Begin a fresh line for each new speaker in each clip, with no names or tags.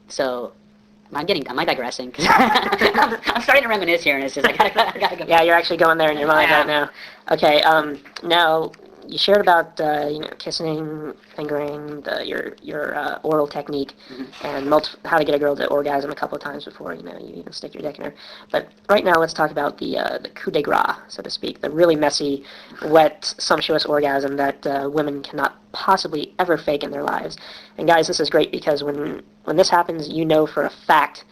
So am I digressing? 'Cause I'm starting to reminisce here, and it's just, I gotta go.
Yeah, you're actually going there in your mind right now. Okay, now, you shared about, kissing, fingering, your oral technique, and how to get a girl to orgasm a couple of times before, you even stick your dick in her. But right now, let's talk about the coup de grace, so to speak, the really messy, wet, sumptuous orgasm that women cannot possibly ever fake in their lives. And guys, this is great because when this happens, you know for a fact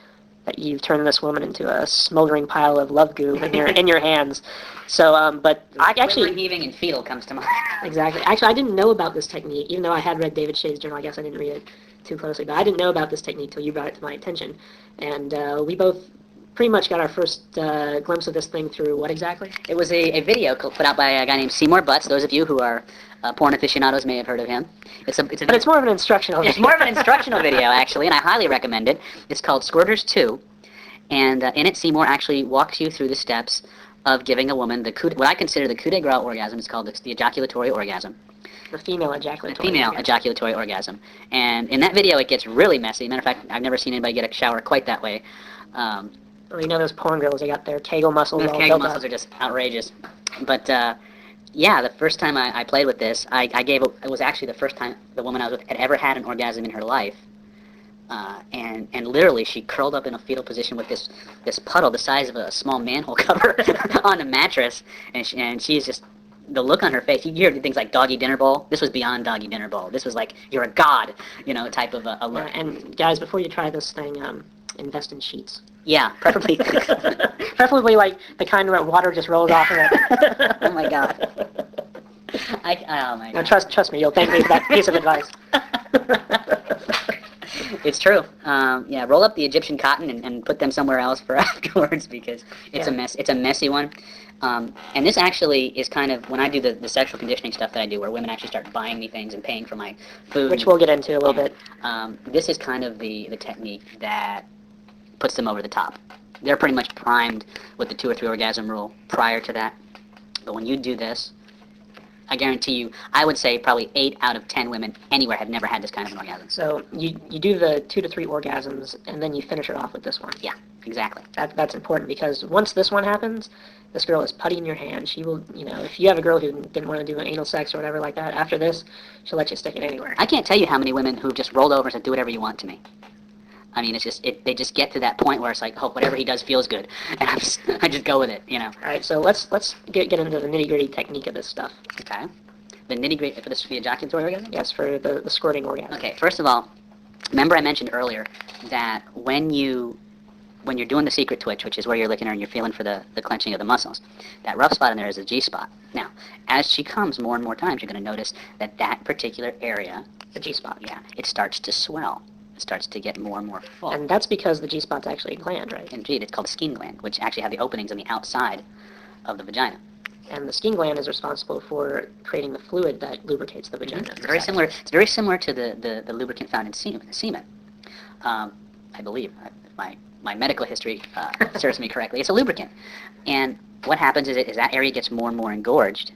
that you've turned this woman into a smoldering pile of love goo in your hands. So, but I actually
heaving and fetal comes to mind.
exactly. Actually, I didn't know about this technique, even though I had read David Shea's journal. I guess I didn't read it too closely, but I didn't know about this technique till you brought it to my attention, and we both pretty much got our first glimpse of this thing through what exactly?
It was a video put out by a guy named Seymour Butts. Those of you who are porn aficionados may have heard of him.
But it's more of an instructional video.
It's more of an instructional video, actually, and I highly recommend it. It's called Squirters 2, and in it, Seymour actually walks you through the steps of giving a woman what I consider the coup de grace orgasm. It's called the ejaculatory orgasm.
The female ejaculatory.
The female ejaculatory orgasm. And in that video, it gets really messy. Matter of fact, I've never seen anybody get a shower quite that way.
Well, those porn girls, they got their Kegel muscles all
built up. Those Kegel muscles are just outrageous. But, yeah, the first time I played with this, it was actually the first time the woman I was with had ever had an orgasm in her life. And literally, she curled up in a fetal position with this puddle the size of a small manhole cover on a mattress, and she's just, the look on her face, you hear things like doggy dinner bowl. This was beyond doggy dinner bowl. This was like, you're a god, type of a look.
Yeah, and guys, before you try this thing, invest in sheets.
Yeah, preferably.
Preferably like the kind where water just rolls off of it.
Oh my god. Oh my god.
Now trust me, you'll thank me for that piece of advice.
It's true. Yeah, roll up the Egyptian cotton and put them somewhere else for afterwards, because it's a mess. It's a messy one. And this actually is kind of, when I do the sexual conditioning stuff that I do, where women actually start buying me things and paying for my food.
Which we'll get into a little bit.
This is kind of the technique that puts them over the top. They're pretty much primed with the 2 or 3 orgasm rule prior to that. But when you do this, I guarantee you, I would say probably 8 out of 10 women anywhere have never had this kind of an orgasm.
So you do the 2 to 3 orgasms, and then you finish it off with this one.
Yeah, exactly.
That's important, because once this one happens, this girl is putty in your hand. She will, if you have a girl who didn't want to do an anal sex or whatever like that, after this, she'll let you stick it anywhere.
I can't tell you how many women who've just rolled over and said, do whatever you want to me. I mean, it's just, they just get to that point where it's like, oh, whatever he does feels good, and I just go with it,
All right, so let's get into the nitty-gritty technique of this stuff.
Okay. The nitty-gritty for the ejaculatory orgasm?
Yes, for the squirting orgasm.
Okay, first of all, remember I mentioned earlier that when you're doing the secret twitch, which is where you're licking her and you're feeling for the clenching of the muscles, that rough spot in there is a G-spot. Now, as she comes more and more times, you're going to notice that particular area,
the G-spot,
yeah, it starts to swell. It starts to get more and more full.
And that's because the G-spot's actually a gland, right?
Indeed, it's called the skin gland, which actually have the openings on the outside of the vagina.
And the skin gland is responsible for creating the fluid that lubricates the vagina.
It's very similar. It's very similar to the lubricant found in semen. I believe, if my medical history serves me correctly. It's a lubricant, and what happens is that area gets more and more engorged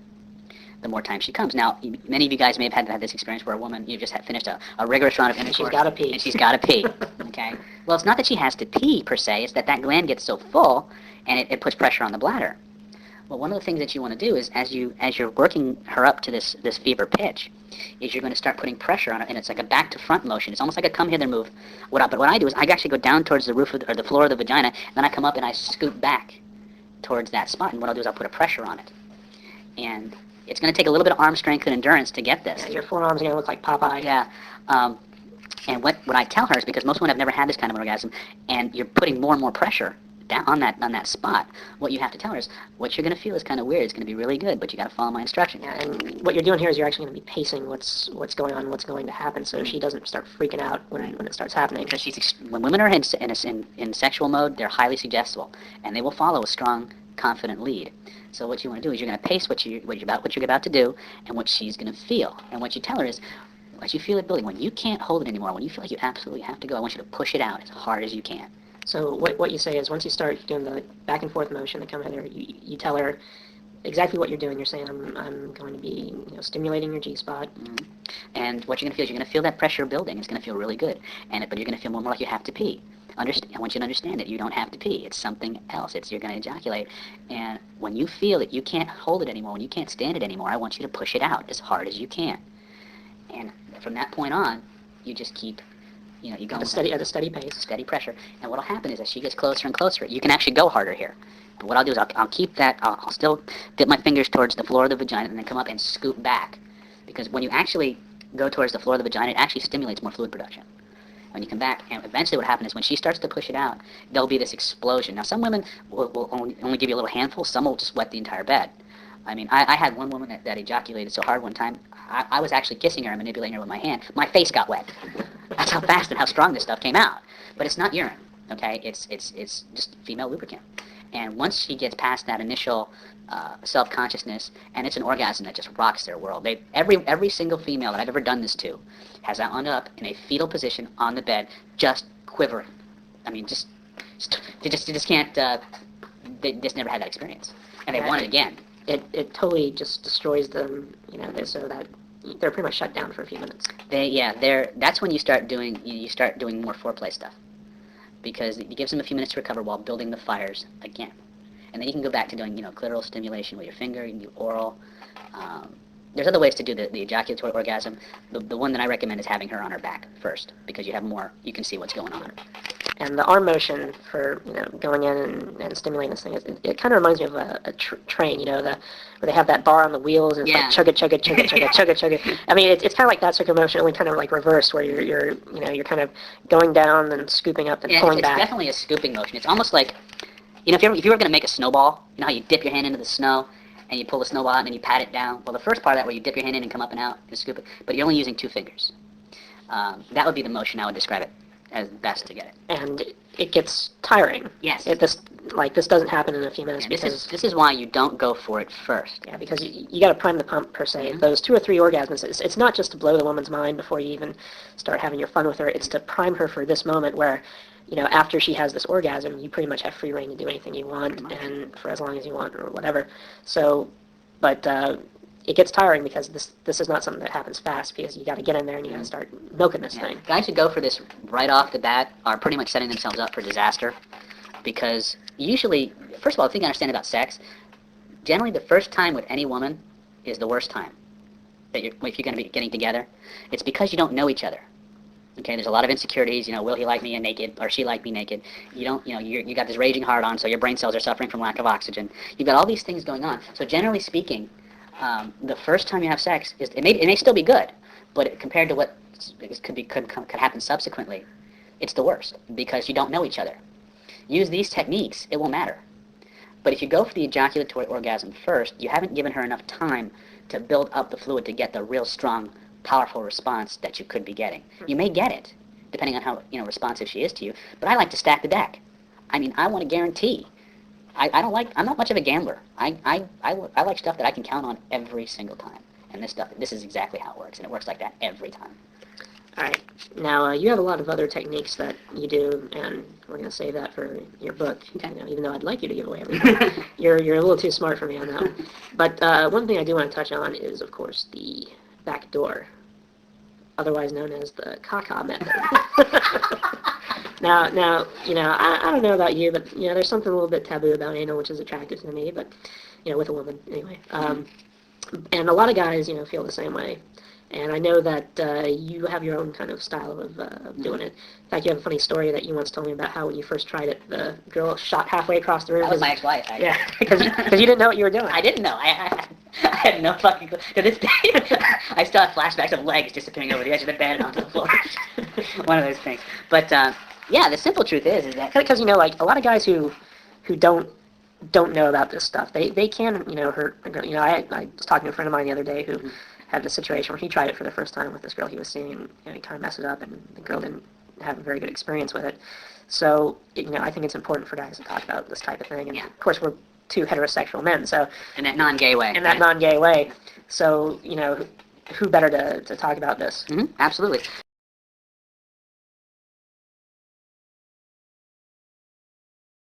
the more time she comes. Now, many of you guys may have had this experience where a woman, you've just finished a rigorous round of intercourse.
She's got to pee.
And she's got to pee. Okay. Well, it's not that she has to pee per se. It's that gland gets so full, and it puts pressure on the bladder. Well, one of the things that you want to do is, as you're working her up to this fever pitch, is you're going to start putting pressure on it, and it's like a back to front motion. It's almost like a come hither move. But what I do is I actually go down towards the roof or the floor of the vagina, and then I come up and I scoot back towards that spot. And what I'll do is I'll put a pressure on it, and it's going to take a little bit of arm strength and endurance to get this.
Yeah, your forearms are going to look like Popeye.
Yeah. And what I tell her is, because most women have never had this kind of orgasm, and you're putting more and more pressure down on that spot, what you have to tell her is, what you're going to feel is kind of weird. It's going to be really good, but you got to follow my instructions.
Yeah, and what you're doing here is you're actually going to be pacing what's going on, what's going to happen, so she doesn't start freaking out when it starts happening.
Because when women are in sexual mode, they're highly suggestible, and they will follow a strong, confident lead. So what you want to do is you're going to pace what you're about to do, and what she's going to feel. And what you tell her is, as you feel it building, when you can't hold it anymore, when you feel like you absolutely have to go, I want you to push it out as hard as you can.
So what you say is, once you start doing the back and forth motion, the come hither, you tell her, exactly what you're doing. You're saying, I'm going to be, stimulating your G-spot.
Mm-hmm. And what you're going to feel is you're going to feel that pressure building. It's going to feel really good. But you're going to feel more like you have to pee. I want you to understand that you don't have to pee. It's something else. You're going to ejaculate. And when you feel that you can't hold it anymore, when you can't stand it anymore, I want you to push it out as hard as you can. And from that point on, you just keep, you go
At a steady pace.
Steady pressure. And what'll happen is as she gets closer and closer, you can actually go harder here. And what I'll do is I'll keep that, I'll still dip my fingers towards the floor of the vagina and then come up and scoop back. Because when you actually go towards the floor of the vagina, it actually stimulates more fluid production. When you come back, and eventually what happens is when she starts to push it out, there'll be this explosion. Now some women will only give you a little handful, some will just wet the entire bed. I mean, I had one woman that ejaculated so hard one time, I was actually kissing her and manipulating her with my hand. My face got wet. That's how fast and how strong this stuff came out. But it's not urine, okay? It's just female lubricant. And once she gets past that initial self-consciousness, and it's an orgasm that just rocks their world. Every single female that I've ever done this to has wound up in a fetal position on the bed, just quivering. I mean, they just can't. They just never had that experience, and they want it again.
It totally just destroys them, so that they're pretty much shut down for a few minutes.
That's when you start doing more foreplay stuff, because it gives them a few minutes to recover while building the fires again. And then you can go back to doing, clitoral stimulation with your finger. You can do oral. There's other ways to do the ejaculatory orgasm. The one that I recommend is having her on her back first, because you can see what's going on.
And the arm motion for, going in and stimulating this thing, it kind of reminds me of a train, where they have that bar on the wheels and it's like chug it, chug it, chug it, chug it, chug it, chug it. I mean, it's kind of like that circular motion, only kind of like reversed, where you're kind of going down and scooping up and pulling back.
It's definitely a scooping motion. It's almost like, if you were going to make a snowball, how you dip your hand into the snow and you pull the snowball out and then you pat it down. Well, the first part of that where you dip your hand in and come up and out and scoop it, but you're only using 2 fingers. That would be the motion I would describe it as best to get it.
And it gets tiring.
Yes.
This doesn't happen in a few minutes.
Yeah, this is why you don't go for it first.
Yeah, because you got to prime the pump, per se. Mm-hmm. Those 2 or 3 orgasms, it's not just to blow the woman's mind before you even start having your fun with her. It's to prime her for this moment where, after she has this orgasm, you pretty much have free reign to do anything you want, and for as long as you want, or whatever. So, but it gets tiring because this is not something that happens fast, because you got to get in there and you got to start milking this thing.
Guys who go for this right off the bat are pretty much setting themselves up for disaster, because usually, first of all, the thing I understand about sex, generally the first time with any woman is the worst time if you're going to be getting together. It's because you don't know each other. Okay, there's a lot of insecurities. Will he like me naked, or she like me naked? You got this raging hard on, so your brain cells are suffering from lack of oxygen. You've got all these things going on. So generally speaking, the first time you have sex it may still be good, but compared to what could happen subsequently, it's the worst, because you don't know each other. Use these techniques, it won't matter. But if you go for the ejaculatory orgasm first, you haven't given her enough time to build up the fluid to get the real strong, powerful response that you could be getting. You may get it, depending on how responsive she is to you, but I like to stack the deck. I mean, I want to guarantee. I'm not much of a gambler. I like stuff that I can count on every single time. And this is exactly how it works, and it works like that every time.
All right. Now, you have a lot of other techniques that you do, and we're going to save that for your book. Okay. Even though I'd like you to give away everything. You're a little too smart for me on that one. But one thing I do want to touch on is, of course, the back door, otherwise known as the caca method. Now, I don't know about you, but, there's something a little bit taboo about anal, which is attractive to me, but, with a woman, anyway. And a lot of guys, feel the same way. And I know that you have your own kind of style of doing it. In fact, you have a funny story that you once told me about how when you first tried it, the girl shot halfway across the room.
That was my ex-wife.
Yeah, because you didn't know what you were doing.
I didn't know. I had no fucking clue. To this day, I still have flashbacks of legs disappearing over the edge of the bed and onto the floor. One of those things. But yeah, the simple truth is that
because a lot of guys who don't know about this stuff, they can hurt a girl. I was talking to a friend of mine the other day who had the situation where he tried it for the first time with this girl he was seeing, and he kind of messed it up, and the girl didn't have a very good experience with it. So, I think it's important for guys to talk about this type of thing. And of course, we're 2 heterosexual men, so
in that non-gay way.
In that non-gay way. So, who better to talk about this?
Mm-hmm. Absolutely.